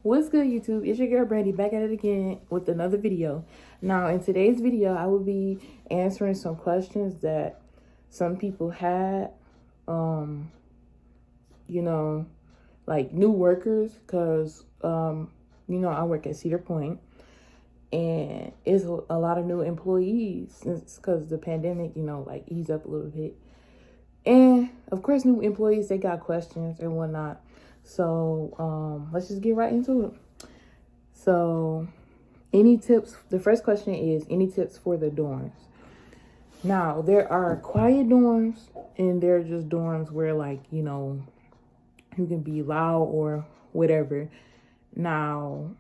What's good, YouTube? It's your girl Brandy back at it again with another video. Now, in today's video, I will be answering some questions that some people had, you know, like new workers, because, I work at Cedar Point, and it's a lot of new employees. It's because the pandemic, like eased up a little bit. And of course, new employees, they got questions and whatnot. So let's just get right into it. So any tips? The first question is, any tips for the dorms? Now, there are quiet dorms and there are just dorms where, like, you can be loud or whatever. Now,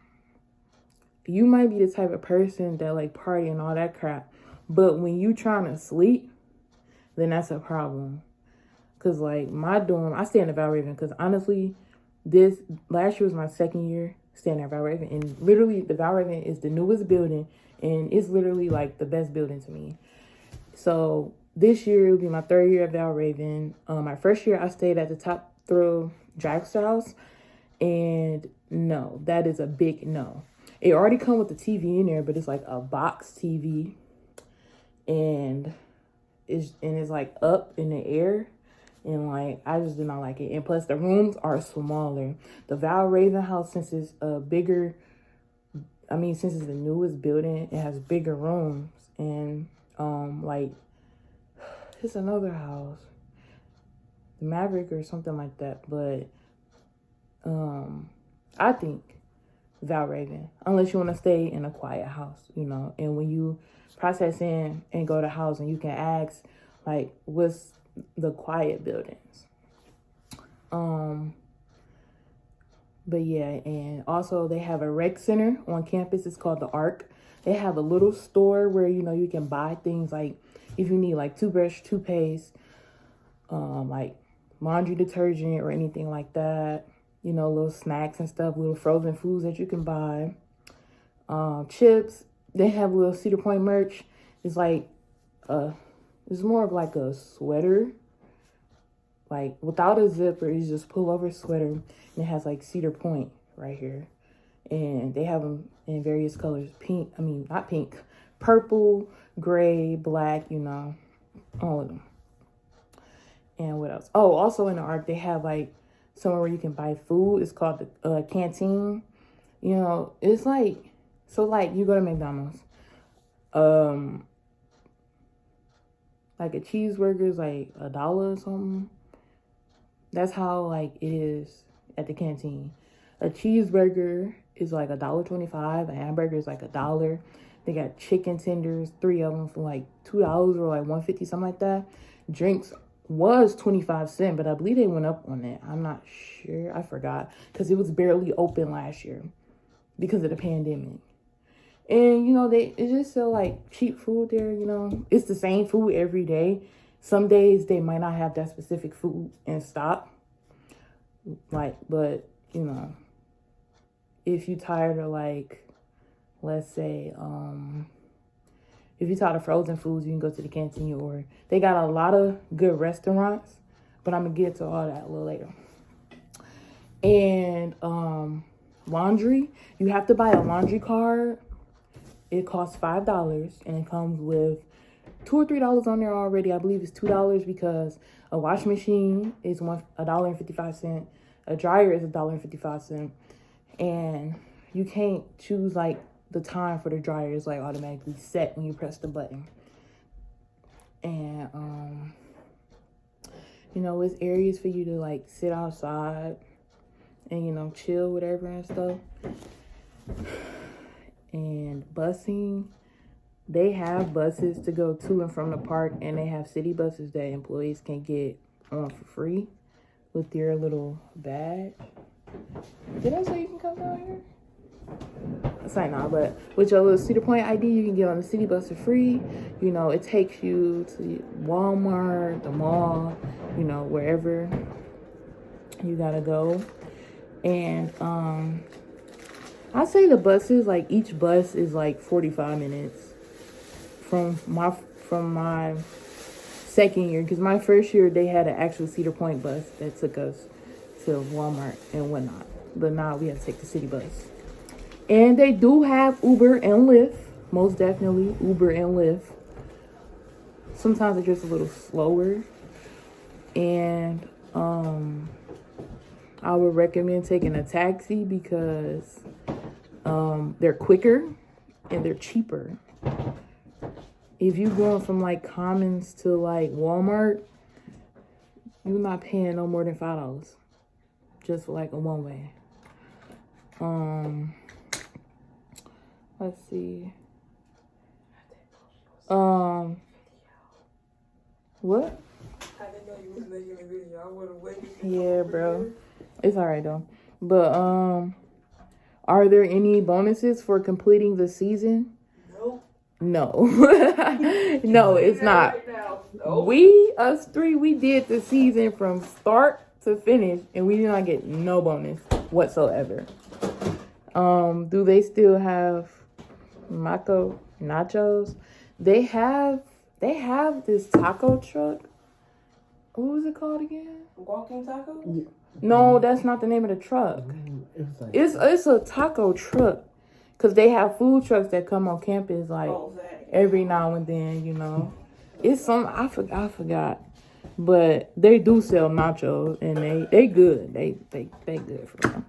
you might be the type of person that like party and all that crap, but when you trying to sleep, then that's a problem. Cause like my dorm, I stay in the Valraven because honestly, this last year was my second year staying at Valraven, and literally the Valraven is the newest building, and it's literally like the best building to me. So this year will be my third year at Valraven. My first year I stayed at the top throw dragster house, and no, that is a big no. It already come with the TV in there, but it's like a box TV, and it's like up in the air. And like, I just do not like it. And plus the rooms are smaller. The Valraven house, since it's since it's the newest building, it has bigger rooms. And like, it's another house, the Maverick or something like that. But I think Valraven, unless you want to stay in a quiet house, and when you process in and go to housing, you can ask like, what's the quiet buildings. But yeah, and also they have a rec center on campus. It's called the Arc. They have a little store where you can buy things like if you need like toothbrush, toothpaste, like laundry detergent or anything like that. Little snacks and stuff, little frozen foods that you can buy. Chips. They have little Cedar Point merch. It's like it's more of like a sweater, like without a zipper. It's just pullover sweater, and it has like Cedar Point right here. And they have them in various colors: not pink, purple, gray, black. All of them. And what else? Oh, also in the Arc, they have like somewhere where you can buy food. It's called the canteen. It's like, so like you go to McDonald's. Like a cheeseburger is like $1 or something. That's how like it is at the canteen. A cheeseburger is like $1.25. A hamburger is like $1. They got chicken tenders, 3 of them for like $2 or like $1.50, something like that. Drinks was 25 cents, but I believe they went up on it. I'm not sure. I forgot because it was barely open last year because of the pandemic. And, they just sell like cheap food there, It's the same food every day. Some days they might not have that specific food in stock. But, if you're tired of like, let's say, if you're tired of frozen foods, you can go to the canteen, or they got a lot of good restaurants, but I'm going to get to all that a little later. And laundry, you have to buy a laundry card. It costs $5, and it comes with $2 or $3 on there already. I believe it's $2 because a washing machine is $1.55. A dryer is $1.55, and you can't choose like the time for the dryer. It's like automatically set when you press the button. And it's areas for you to like sit outside and chill, whatever and stuff. And busing, they have buses to go to and from the park, and they have city buses that employees can get on for free with their little badge. Did I say you can come down here? It's like, nah, but with your little Cedar Point ID, you can get on the city bus for free. It takes you to Walmart, the mall, wherever you gotta go. And I say the buses, like each bus is like 45 minutes from my second year, because my first year they had an actual Cedar Point bus that took us to Walmart and whatnot. But now we have to take the city bus. And they do have Uber and Lyft. Most definitely Uber and Lyft. Sometimes they're just a little slower. And I would recommend taking a taxi because they're quicker and they're cheaper. If you're going from like Commons to like Walmart, you're not paying no more than $5 just for like a one way. Let's see. What? I didn't know you was making a video. I would have waited. Yeah, bro. It's alright though. But are there any bonuses for completing the season? Nope. No. No, it's not. Right now. Nope. Us three, we did the season from start to finish, and we did not get no bonus whatsoever. Do they still have Maco nachos? They have this taco truck. What was it called again? Walking taco? Yeah. No, that's not the name of the truck. It's a taco truck. Cause they have food trucks that come on campus like every now and then, you know. It's some I forgot. But they do sell nachos and they good. They good for them.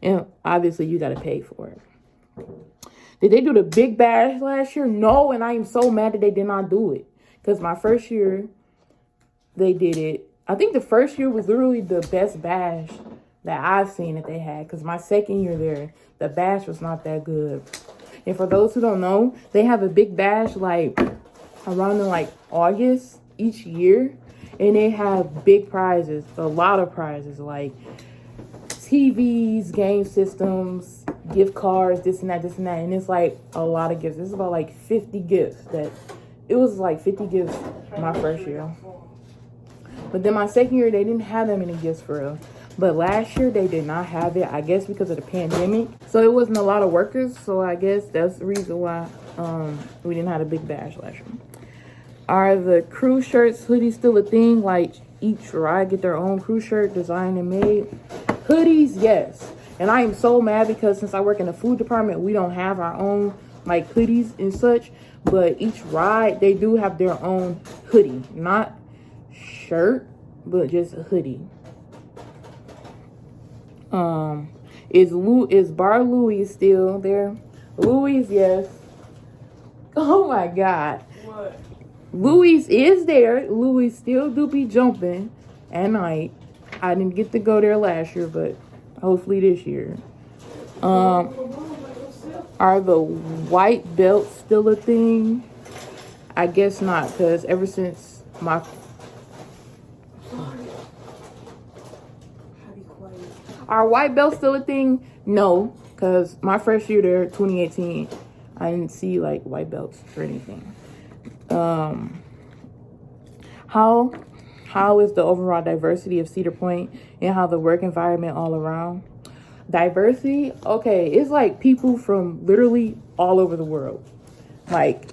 And obviously you gotta pay for it. Did they do the big bash last year? No, and I am so mad that they did not do it. Because my first year they did it. I think the first year was literally the best bash that I've seen that they had. Because my second year there, the bash was not that good. And for those who don't know, they have a big bash like around in like August each year. And they have big prizes, a lot of prizes like TVs, game systems, gift cards, this and that. And it's like a lot of gifts. It's about like 50 gifts. It was like 50 gifts my first year. But then my second year, they didn't have that many gifts for real. But last year, they did not have it, I guess because of the pandemic. So it wasn't a lot of workers. So I guess that's the reason why we didn't have a big bash last year. Are the crew shirts, hoodies still a thing? Like each ride get their own crew shirt designed and made? Hoodies, yes. And I am so mad because since I work in the food department, we don't have our own like hoodies and such. But each ride, they do have their own hoodie. Not shirt, but just a hoodie. Is Bar Louie still there? Louis, yes. Oh my God. What? Louis is there. Louis still do be jumping at night. I didn't get to go there last year, but hopefully this year. Are the white belts still a thing? I guess not, because ever since my... Are white belts still a thing? No, because my first year there, 2018, I didn't see like white belts or anything. How is the overall diversity of Cedar Point and how the work environment all around? Diversity, okay, it's like people from literally all over the world. Like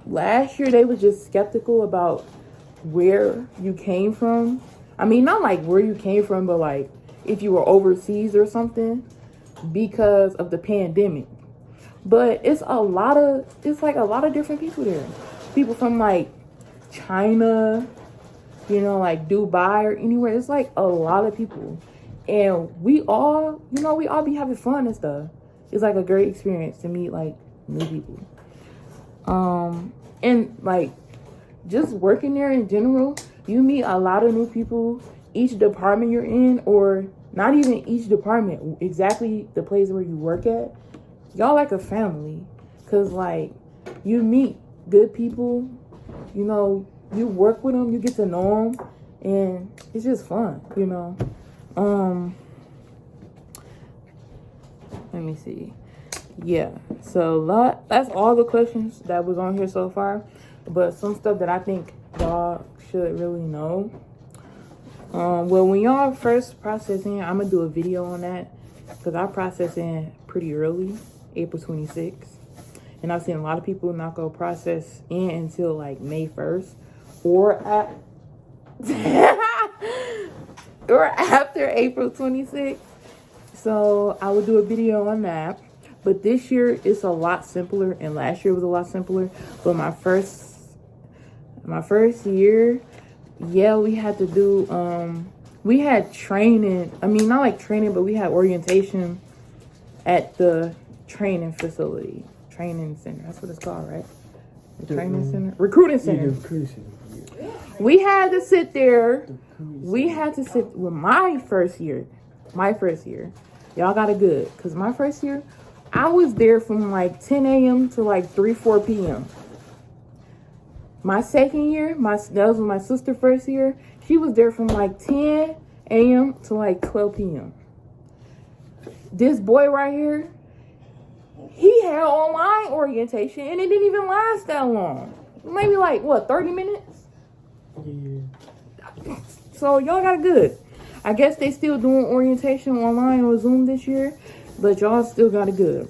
last year, they were just skeptical about where you came from. I mean, not like where you came from, but like if you were overseas or something because of the pandemic. But it's like a lot of different people there. People from like China, you know, like Dubai or anywhere. It's like a lot of people. And we all be having fun and stuff. It's like a great experience to meet like new people. And like just working there in general, you meet a lot of new people each department you're in, or not even each department, exactly the place where you work at. Y'all like a family, cause like you meet good people, you know, you work with them, you get to know them, and it's just fun, you know. Let me see. Yeah, so that's all the questions that was on here so far, but some stuff that I think y'all should really know. Well, when y'all first processing, I'm gonna do a video on that because I process in pretty early, April 26th, and I've seen a lot of people not go process in until like May 1st or or after April 26th. So I will do a video on that. But this year it's a lot simpler, and last year was a lot simpler. But my first year, yeah, we had to do we had training. I mean, not like training, but we had orientation at the training facility, training center. That's what it's called, right? The training center, recruiting center. We had to sit there. We had to sit with my first year. Y'all got it good. Because my first year, I was there from like 10 a.m. to like 4 p.m. My second year, that was my sister's first year. She was there from like 10 a.m. to like 12 p.m. This boy right here, he had online orientation and it didn't even last that long. Maybe like, 30 minutes? Yeah. So y'all got it good. I guess they still doing orientation online on Zoom this year, but y'all still got it good.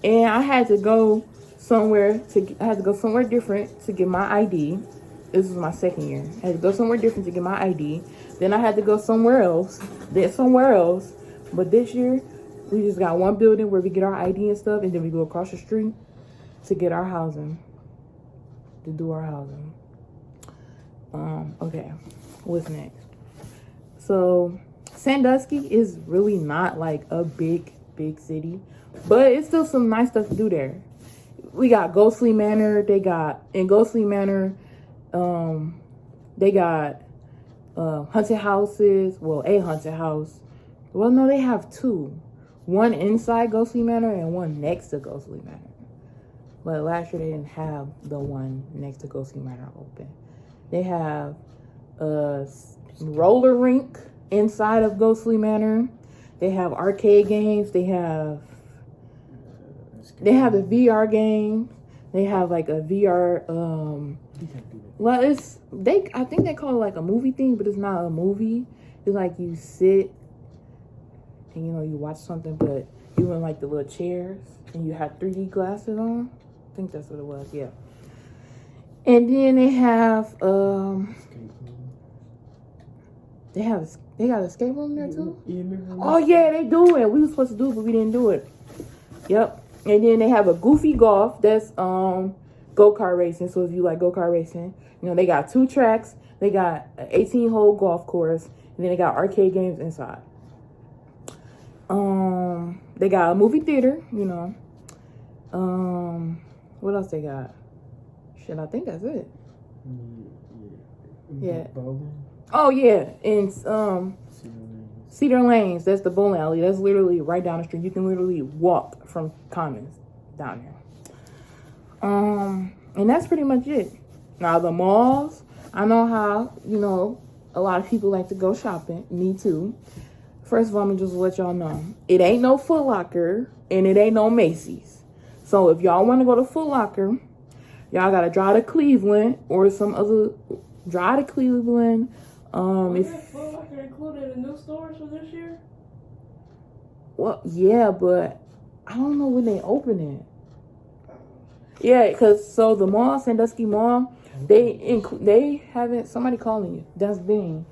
And I had to go somewhere different to get my ID. This was my second year. I had to go somewhere different to get my ID. Then I had to go somewhere else. But this year, we just got one building where we get our ID and stuff, and then we go across the street to get our housing. To do our housing. Okay. What's next? So, Sandusky is really not like a big city, but it's still some nice stuff to do there. We got Ghostly Manor. They got haunted houses. Well, a haunted house. Well, no, they have two. One inside Ghostly Manor and one next to Ghostly Manor. But last year they didn't have the one next to Ghostly Manor open. They have a roller rink inside of Ghostly Manor. They have arcade games. They have the VR game. They have like a VR I think they call it like a movie thing, but it's not a movie. It's like you sit and you watch something, but you in like the little chairs and you have 3D glasses on. I think that's what it was, yeah. And then they have they got an escape room there too? Oh yeah, they do it. We were supposed to do it, but we didn't do it. Yep. And then they have a Goofy Golf. That's go-kart racing. So if you like go-kart racing, they got 2 tracks. They got an 18-hole golf course, and then they got arcade games inside. They got a movie theater, what else they got? Shit, I think that's it. Yeah. Oh yeah, and Cedar Lanes. That's the bowling alley. That's literally right down the street. You can literally walk from Commons down there. And that's pretty much it. Now the malls. I know how a lot of people like to go shopping. Me too. First of all, I'm gonna just let y'all know it ain't no Foot Locker and it ain't no Macy's. So if y'all want to go to Foot Locker, y'all gotta drive to Cleveland or some other. Drive to Cleveland. If Foot Locker included in new stores for this year? Well, yeah, but I don't know when they open it. Yeah, because the mall, Sandusky Mall, they haven't. Somebody calling you. That's Bean.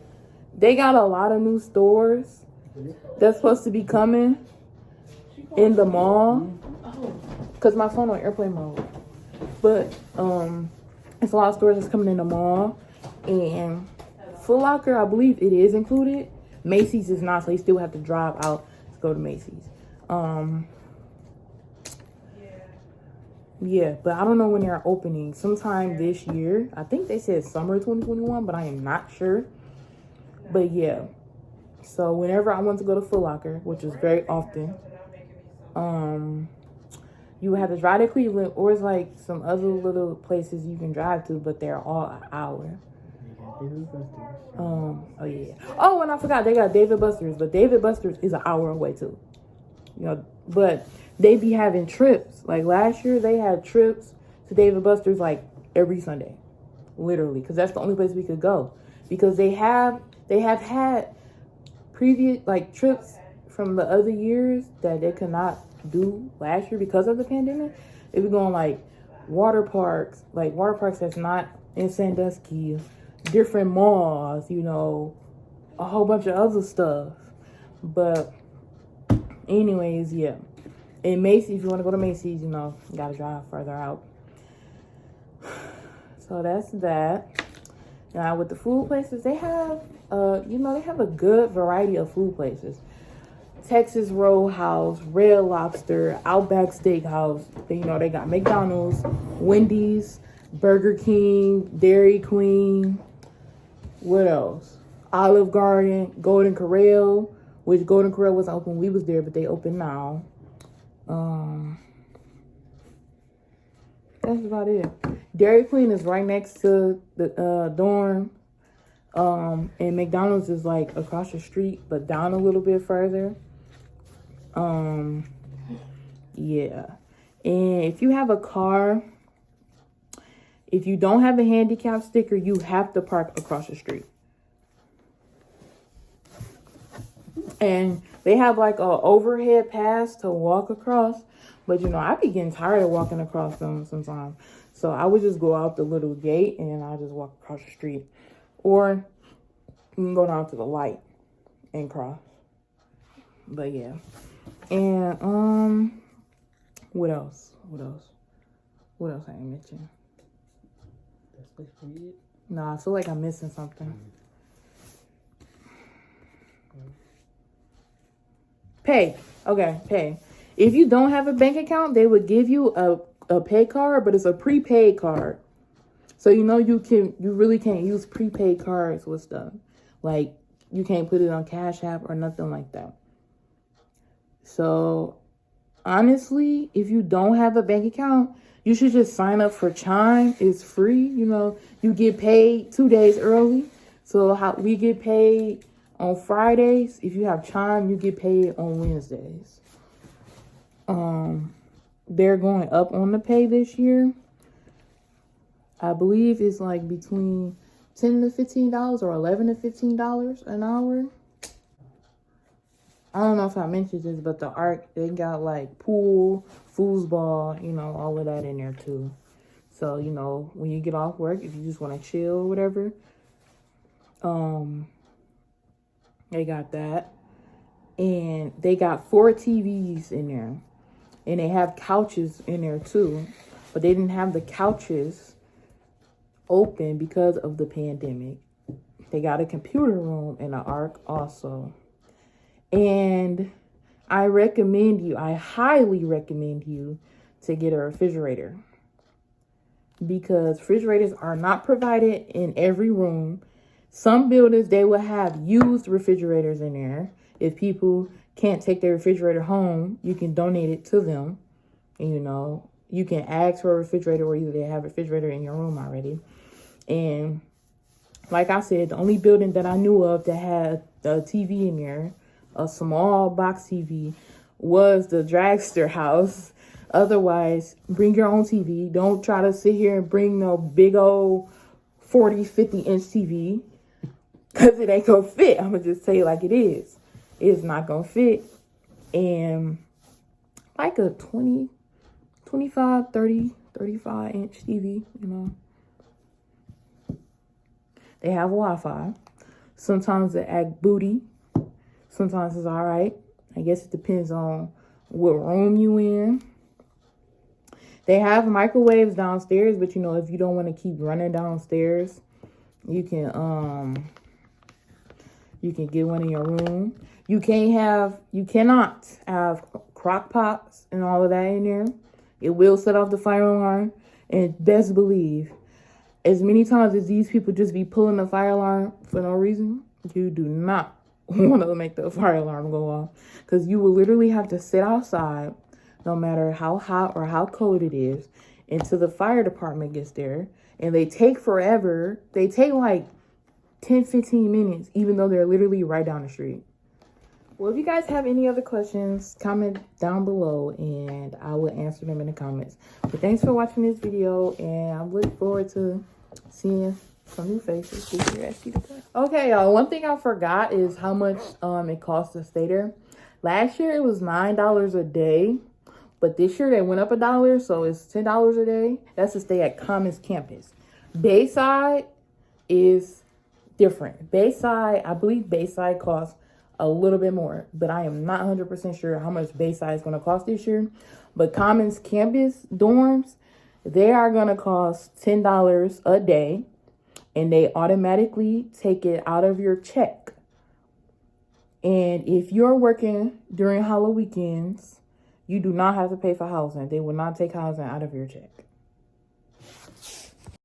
They got a lot of new stores that's supposed to be coming in the mall. Because my phone on airplane mode. But it's a lot of stores that's coming in the mall. And Foot Locker, I believe it is included. Macy's is not, so you still have to drive out to go to Macy's. Yeah, but I don't know when they're opening. Sometime this year. I think they said summer 2021, but I am not sure. But yeah. So whenever I want to go to Foot Locker, which is very often, you would have to drive to Cleveland, or it's like some other little places you can drive to, but they're all an hour. Oh yeah. Oh, and I forgot they got David Buster's, but David Buster's is an hour away too. But they be having trips. Like last year, they had trips to David Buster's like every Sunday, literally, because that's the only place we could go. Because they have had previous like trips from the other years that they could not do last year because of the pandemic. They be going like water parks that's not in Sandusky, different malls, a whole bunch of other stuff. But Anyways, yeah. In Macy's, if you want to go to Macy's, you know, you gotta drive further out. So that's that. Now with the food places, they have, they have a good variety of food places. Texas Roadhouse, Red Lobster, Outback Steakhouse. They got McDonald's, Wendy's, Burger King, Dairy Queen. What else? Olive Garden, Golden Corral, which Golden Corral wasn't open. We was there, but they open now. That's about it. Dairy Queen is right next to the dorm. And McDonald's is like across the street, but down a little bit further. Yeah. And if you have a car, if you don't have a handicap sticker, you have to park across the street. And they have like a overhead pass to walk across. But I be getting tired of walking across them sometimes. So I would just go out the little gate and then I'll just walk across the street. Or you can go down to the light and cross. But yeah. And what else? What else I ain't mentioned? That's for it. No, I feel like I'm missing something. Pay. Okay, pay. If you don't have a bank account, they would give you a pay card, but it's a prepaid card. So you really can't use prepaid cards with stuff. Like you can't put it on Cash App or nothing like that. So honestly, if you don't have a bank account, you should just sign up for Chime. It's free. You get paid 2 days early. So we get paid on Fridays. If you have Chime, you get paid on Wednesdays. They're going up on the pay this year. I believe it's like between $10 to $15 or $11 to $15 an hour. I don't know if I mentioned this, but the ARC, they got like pool, foosball, all of that in there too. So, when you get off work, if you just want to chill or whatever, they got that. And they got 4 TVs in there. And they have couches in there too. But they didn't have the couches open because of the pandemic. They got a computer room in the ARC also. And I highly recommend you to get a refrigerator. Because refrigerators are not provided in every room. Some buildings, they will have used refrigerators in there. If people can't take their refrigerator home, you can donate it to them. And, you can ask for a refrigerator, or either they have a refrigerator in your room already. And like I said, the only building that I knew of that had a TV in there, a small box TV, was the Dragster house. Otherwise, bring your own TV. Don't try to sit here and bring no big old 40, 50-inch TV, because it ain't gonna fit. I'm gonna just tell you like it is. It's not gonna fit. And like a 20, 25, 30, 35-inch TV, They have Wi-Fi. Sometimes they act booty. Sometimes it's all right. I guess it depends on what room you in. They have microwaves downstairs, but if you don't want to keep running downstairs, you can get one in your room. You cannot have crock pots and all of that in there. It will set off the fire alarm. And best believe, as many times as these people just be pulling the fire alarm for no reason, you do not want to make the fire alarm go off. Because you will literally have to sit outside, no matter how hot or how cold it is, until the fire department gets there. And they take forever. They take like 10, 15 minutes, even though they're literally right down the street. Well, if you guys have any other questions, comment down below and I will answer them in the comments. But thanks for watching this video, and I look forward to seeing some new faces. Okay, y'all, one thing I forgot is how much it costs to stay there. Last year it was $9 a day, but this year they went up $1, so it's $10 a day. That's to stay at Commons campus. Bayside is different. I believe Bayside costs a little bit more, but I am not 100% sure how much Bayside is going to cost this year. But Commons campus dorms, they are going to cost $10 a day, and they automatically take it out of your check. And if you're working during Halloween weekends, you do not have to pay for housing. They will not take housing out of your check.